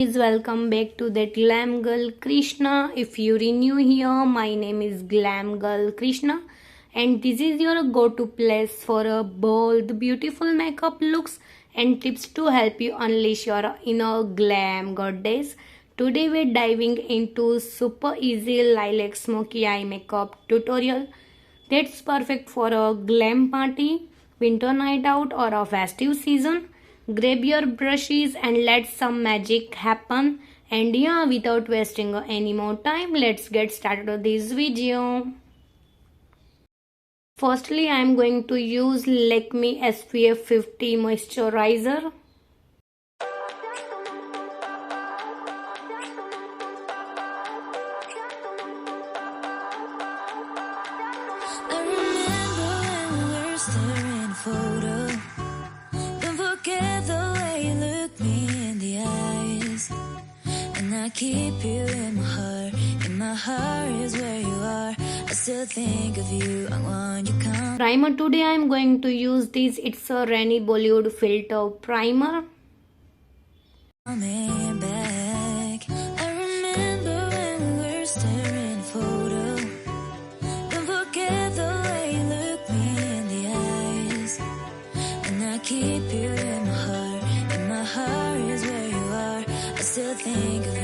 Please welcome back to that Glam Girl Krishna. If you're new here, my name is Glam Girl Krishna and this is your go-to place for a bold, beautiful makeup looks and tips to help you unleash your inner glam goddess. Today we're diving into super easy lilac smoky eye makeup tutorial that's perfect for a glam party, winter night out or a festive season. Grab your brushes and let some magic happen. And yeah, without wasting any more time, let's get started with this video. Firstly, I am going to use Lakme SPF 50 moisturizer. Keep you in my heart is where you are. I still think of you, I want you come. Primer today I am going to use this. It's a Rainy Bollywood filter primer. Coming back, I remember when we were staring photo. Don't forget the way you look me in the eyes. And I keep you in my heart is where you are. I still think of you.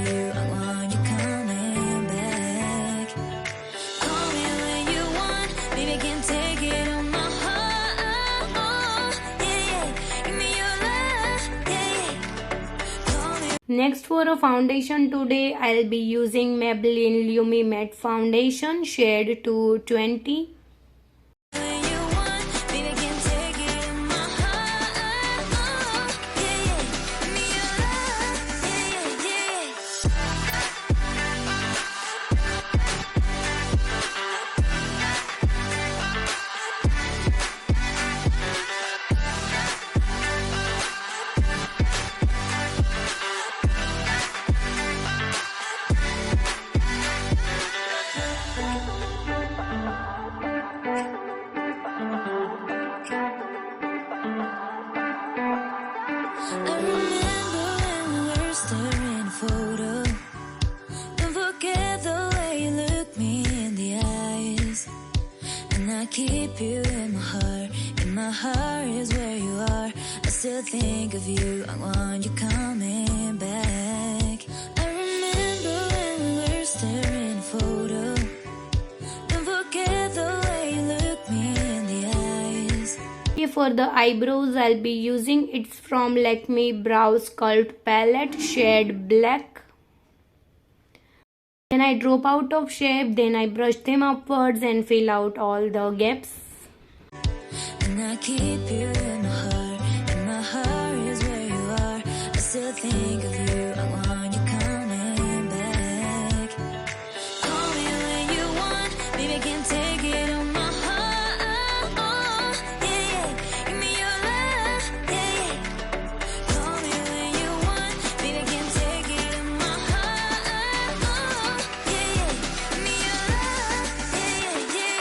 Next for a foundation today, I'll be using Maybelline Lumi Matte Foundation shade 220. Keep you in my heart is where you are. I still think of you, I want you coming back. I remember when we were staring photo. Don't forget the way you look me in the eyes. For the eyebrows, I'll be using it's from Lakme Brow Sculpt Palette shade Black. Then I drop out of shape, then I brush them upwards and fill out all the gaps. And I keep you in my heart is where you are. I still think of you, I want you coming back. Call me when you want, baby, can take it on my heart. Yeah, give me your love, yeah. Call me when you want, baby, can take it on my heart. Yeah, give me your love, yeah.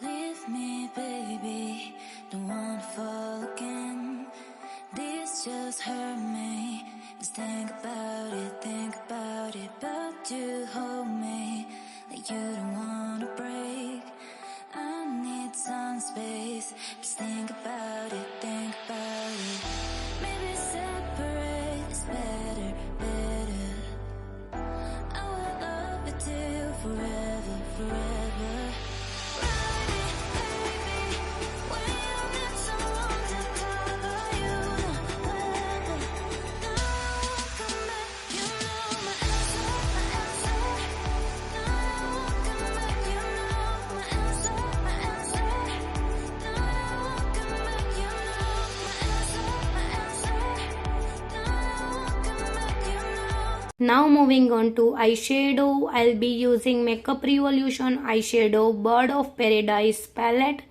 Leave me, baby, don't wanna fall again. This just hurt me. Just think about it, but you hold me like you don't wanna break. I need some space. Just think about it, maybe separate is better. I will love you till forever. Come back, you know my answer. Now moving on to eyeshadow, I'll be using Makeup Revolution eyeshadow Bird of Paradise palette.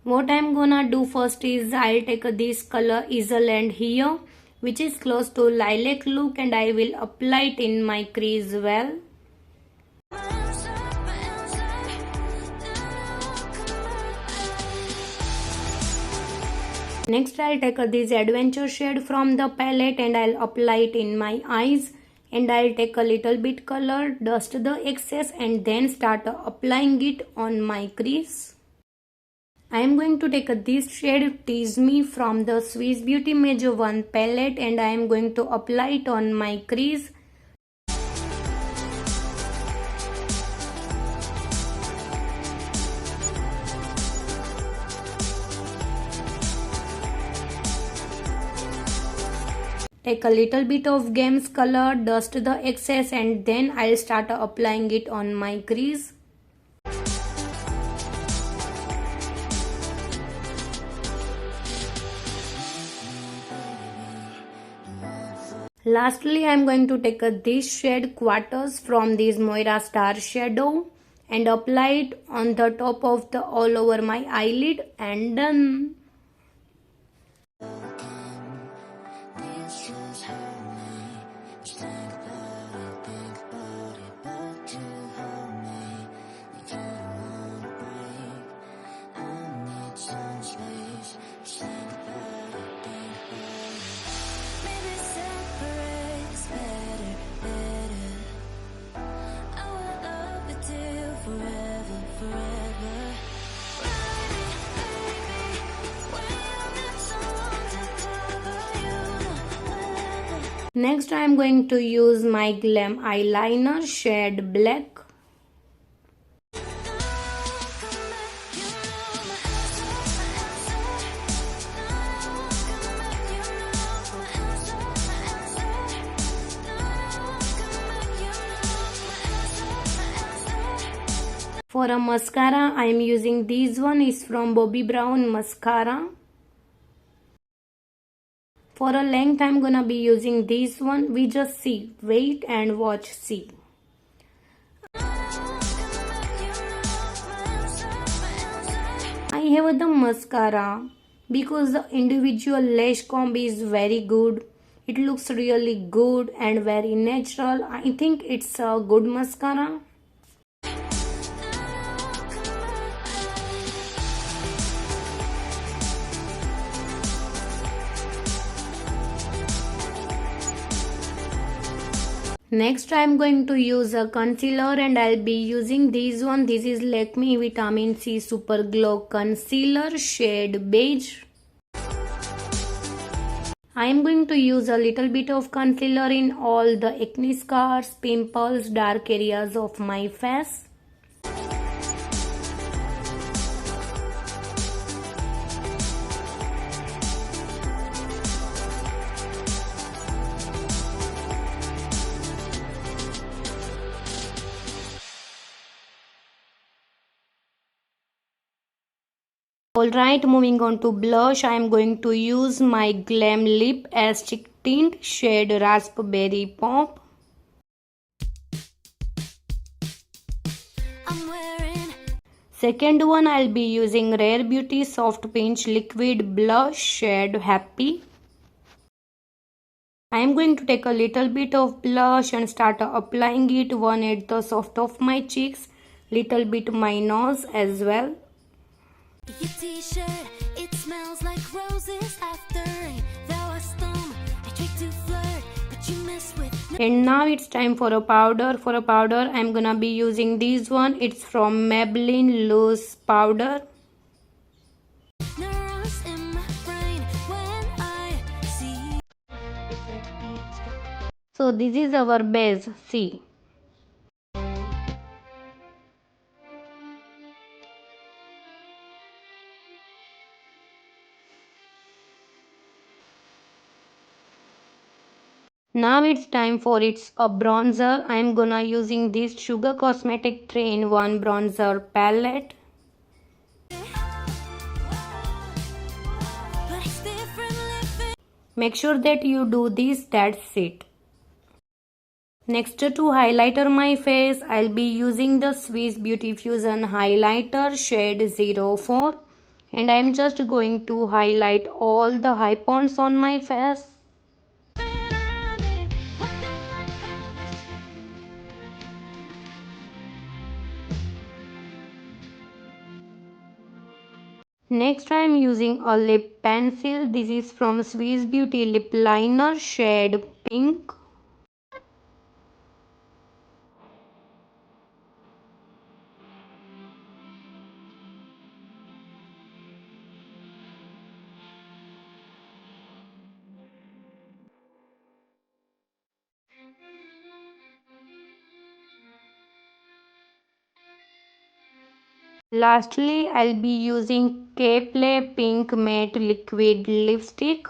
What I'm gonna do first is I'll take this color Island here, which is close to lilac look, and I will apply it in my crease well. Next I'll take this adventure shade from the palette and I'll apply it in my eyes, and I'll take a little bit color, dust the excess, and then start applying it on my crease. I am going to take this shade Tease Me from the Swiss Beauty Major 1 palette, and I am going to apply it on my crease. Take a little bit of Games color, dust the excess, and then I'll start applying it on my crease. Lastly, I am going to take this shade Quarters from this Moira Star Shadow and apply it on the top of the all over my eyelid, and done. Next I am going to use my Glam eyeliner shade Black. For a mascara, I am using this one, is from Bobbi Brown mascara. For a length, I am gonna be using this one. We just see, wait and watch, see. I have the mascara because the individual lash comb is very good. It looks really good and very natural. I think it's a good mascara. Next I am going to use a concealer, and I'll be using this one. This is Lakme Vitamin C Super Glow Concealer shade Beige. I am going to use a little bit of concealer in all the acne scars, pimples, dark areas of my face. Alright, moving on to blush, I am going to use my Glam Lip Stick Tint shade Raspberry Pop. Second one, I'll be using Rare Beauty Soft Pinch Liquid Blush shade Happy. I am going to take a little bit of blush and start applying it, one at the soft of my cheeks, little bit my nose as well. Your t-shirt, it smells like roses after thou hast stung. I tried to flirt, but you mess with. And now it's time for a powder. For a powder, I'm gonna be using this one. It's from Maybelline Loose Powder. Neurons in my brain when I see. So this is our base. See. Now it's time for its a bronzer. I'm gonna using this Sugar Cosmetic 3-in-1 bronzer palette. Make sure that you do this, that's it. Next, to highlighter my face, I'll be using the Swiss Beauty Fusion highlighter shade 04, and I'm just going to highlight all the high points on my face. Next, I am using a lip pencil. This is from Swiss Beauty Lip Liner shade pink. Lastly, I'll be using K-Play Pink Matte Liquid Lipstick.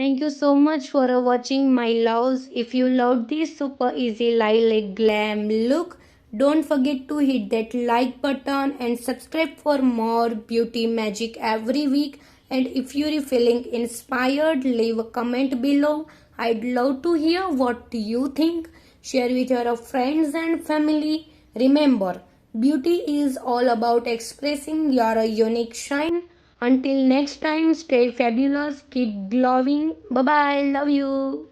Thank you so much for watching my loves. If you loved this super easy lilac glam look, don't forget to hit that like button and subscribe for more beauty magic every week. And if you're feeling inspired, leave a comment below. I'd love to hear what you think. Share with your friends and family. Remember, beauty is all about expressing your unique shine. Until next time, stay fabulous, keep glowing. Bye bye, love you.